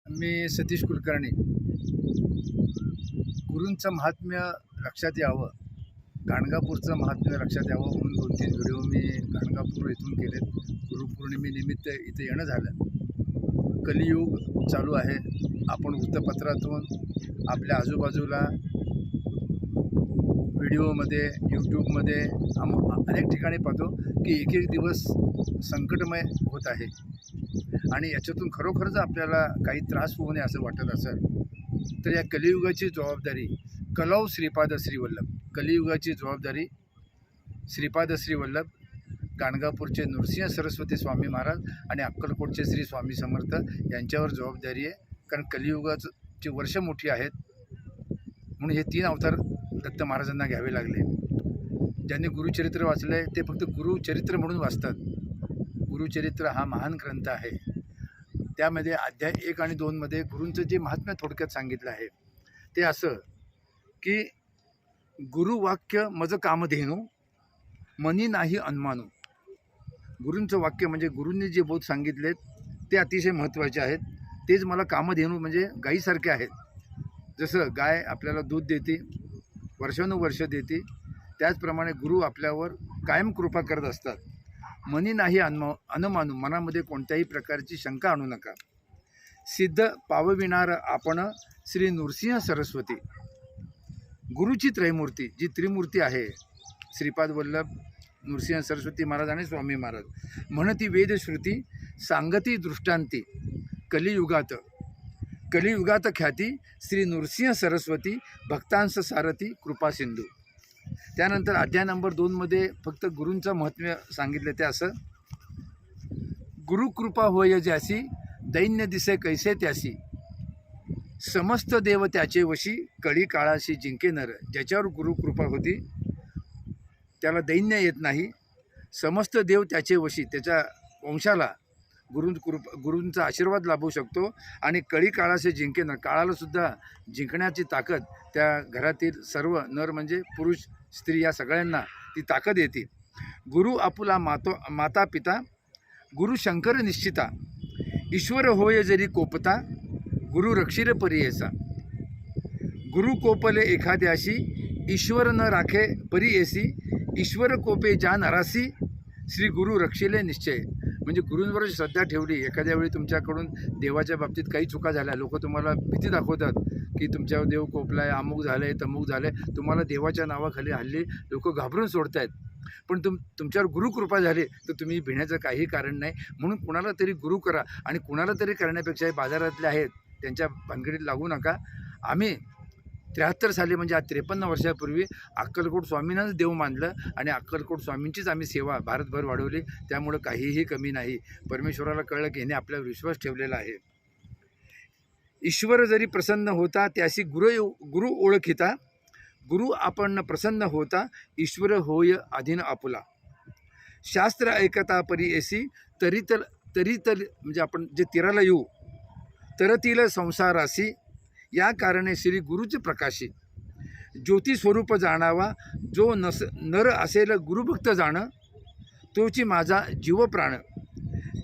मी सतीश कुलकर्णी. गुरूंचं महात्म्य लक्षात यावं, गाणगापूरचं महात्म्य लक्षात यावं म्हणून 2-3 व्हिडिओ मी गाणगापूर इथून केलेत. गुरुपौर्णिमेनिमित्त इथे येणं झालं. कलियुग चालू आहे. आपण वृत्तपत्रातून आपल्या आजूबाजूला व्हिडिओमध्ये, यूट्यूबमध्ये अनेक ठिकाणी पाहतो की एक एक दिवस संकटमय होत आहे आणि याच्यातून खरोखरच आपल्याला काही त्रास होऊ नये असं वाटत असेल तर या कलियुगाची जबाबदारी कलौ श्रीपाद श्रीवल्लभ, कलियुगाची जबाबदारी श्रीपाद श्रीवल्लभ गाणगापूरचे नृसिंह सरस्वती स्वामी महाराज आणि अक्कलकोटचे श्री स्वामी समर्थ यांच्यावर जबाबदारी आहे. कारण कलियुगाची वर्ष मोठी आहेत म्हणून हे 3 अवतार दत्त महाराजांना घ्यावे लागले. ज्यांनी गुरुचरित्र वाचले ते फक्त गुरुचरित्र म्हणून वाचतात. गुरुचरित्र हा महान ग्रंथ आहे. त्यामध्ये अध्याय 1 आणि 2 मध्ये गुरूंचं जे महात्म्य थोडक्यात सांगितलं आहे ते असं की गुरुवाक्य मज कामधेनू मनी नाही अनमानू. गुरूंचं वाक्य म्हणजे गुरूंनी जे बोध सांगितलेत ते अतिशय महत्त्वाचे आहेत. तेच मला कामधेनू म्हणजे गाईसारखे आहेत. जसं गाय आपल्याला दूध देते, वर्षानुवर्ष देते, त्याचप्रमाणे गुरु आपल्यावर कायम कृपा करत असतात. मनी नाही अनमानू, मनामध्ये कोणत्याही प्रकारची शंका आणू नका. सिद्ध पावविणार आपण श्री नृसिंह सरस्वती. गुरुची त्रयमूर्ती जी त्रिमूर्ती आहे, श्रीपाद वल्लभ, नृसिंह सरस्वती महाराज आणि स्वामी महाराज, म्हणती वेदश्रुती सांगती दृष्टांती कलियुगात ख्याती श्री नृसिंह सरस्वती भक्तांस सारथी कृपा सिंधू. त्यानंतर अध्याय नंबर 2 मध्ये फक्त गुरूंचं महत्त्व सांगितलं ते असं, गुरुकृपा होय ज्यासी दैन्य दिसे कैसे त्यासी, समस्त देव त्याचे वशी कळी काळाशी जिंके नर. ज्याच्यावर गुरुकृपा होती त्याला दैन्य येत नाही, समस्त देव त्याचे वशी, त्याच्या वंशाला गुरूंचा आशीर्वाद लाभू शकतो आणि कळी काळाशी जिंके नर, काळालासुद्धा जिंकण्याची ताकद त्या घरातील सर्व नर म्हणजे पुरुष स्त्री या सगळ्यांना ती ताकद येते. गुरु आपुला माता पिता गुरु शंकर निश्चिता, ईश्वर होय जरी कोपता गुरु रक्षीर परियेसा. गुरु कोपले एखाद्याशी ईश्वर न राखे परियेसी, ईश्वर कोपे ज्या नरासी श्री गुरु रक्षिले निश्चय. म्हणजे गुरूंवर श्रद्धा ठेवली, एखाद्या वेळी तुमच्याकडून देवाच्या बाबतीत काही चुका झाल्या, लोक तुम्हाला भीती दाखवतात की तुमच्यावर देव कोपलाय, अमुक झालंय, तमुक झालंय, तुम्हाला देवाच्या नावाखाली हल्ली लोक घाबरून सोडतायत. पण तुमच्यावर गुरुकृपा झाली तर तुम्ही भिण्याचं काही कारण नाही. म्हणून कुणाला तरी गुरु करा आणि कुणाला तरी करण्यापेक्षा बाजारातले आहेत त्यांच्या भानगडीत लागू नका. आम्ही 73 साली म्हणजे आज 53 वर्षापूर्वी अक्कलकोट स्वामींनाच देव मानलं आणि अक्कलकोट स्वामींचीच आम्ही सेवा भारतभर वाढवली. त्यामुळं काहीही कमी नाही. परमेश्वराला कळलं की ह्याने आपल्यावर विश्वास ठेवलेला आहे. ईश्वर जरी प्रसन्न होता त्याशी गुरु ओळखिता, गुरु आपण प्रसन्न होता ईश्वर होय अधीन आपुला. शास्त्र ऐकता परी एसी तरी म्हणजे आपण जे तीराला येऊ तरतील संसारासी, या कारणे श्री गुरुचे प्रकाशी. ज्योती स्वरूप जाणावा जो नर असेल गुरुभक्त जाण, तोची माझा जीव प्राण.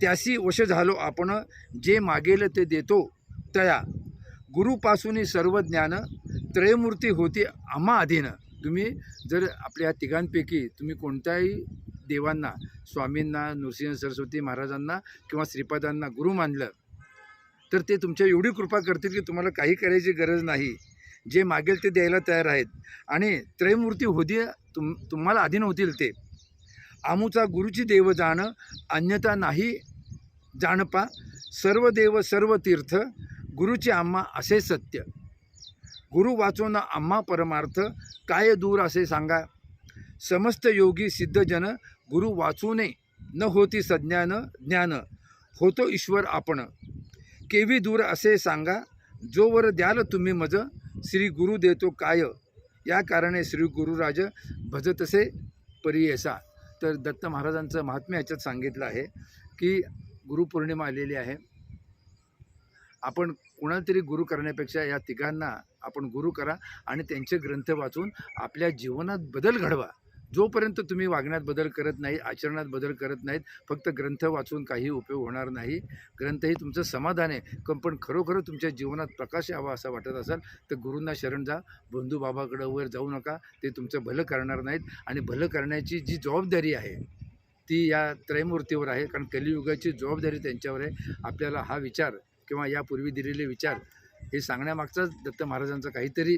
त्यासी वश झालो आपण जे मागेल ते देतो तया, गुरुपासून सर्व ज्ञान त्रयमूर्ती होती आम्हा अधीन. तुम्ही जर आपल्या तिघांपैकी तुम्ही कोणत्याही देवांना, स्वामींना, नृसिंह सरस्वती महाराजांना किंवा श्रीपादांना गुरु मानलं तर ते तुमच्या एवढी कृपा करतील की तुम्हाला काही करायची गरज नाही. जे मागेल ते द्यायला तयार आहेत आणि त्रयमूर्ती होती तुम्हाला अधीन होतील ते. आमुचा गुरुची देव जाण अन्यथा नाही जाणपा, सर्व देव सर्व तीर्थ गुरुचे आम्हा असे सत्य. गुरु वाचून आम्हा परमार्थ काय दूर असे सांगा. समस्त योगी सिद्धजन गुरु वाचूने न होती सज्ञान ज्ञान, होतो ईश्वर आपण केवी दूर असे सांगा. जोवर द्याल तुम्ही मज श्री गुरु देतो काय, या कारणे श्री गुरुराज भजतसे परियेसा. तर दत्त महाराजांचं महात्म्य याच्यात सांगितलं आहे की गुरुपौर्णिमा आलेली आहे. आपण कुणाला तरी गुरु करण्यापेक्षा या तिघांना आपण गुरु करा आणि त्यांचे ग्रंथ वाचून आपल्या जीवनात बदल घडवा. जोपर्यंत तुम्ही वागण्यात बदल करत नाही, आचरणात बदल करत नाहीत, फक्त ग्रंथ वाचून काही उपयोग होणार नाही. ग्रंथ हे तुमचं समाधान आहे, पण खरोखर तुमच्या जीवनात प्रकाश यावा असं वाटत असेल तर गुरूंना शरण जा. बंधू बाबाकडं वर जाऊ नका, ते तुमचं भलं करणार नाहीत. आणि भलं करण्याची जी जबाबदारी आहे ती या त्रयमूर्तीवर आहे, कारण कलियुगाची जबाबदारी त्यांच्यावर आहे. आपल्याला हा विचार किंवा यापूर्वी दिलेले विचार हे सांगण्यामागचाच दत्त महाराजांचा काहीतरी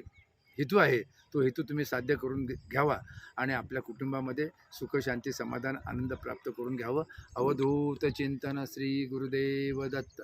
हेतू आहे. तो हेतू तुम्ही साध्य करून घ्यावा आणि आपल्या कुटुंबामध्ये सुख, शांती, समाधान, आनंद प्राप्त करून घ्यावं. अवधूत चिंतन श्री गुरुदेव दत्त.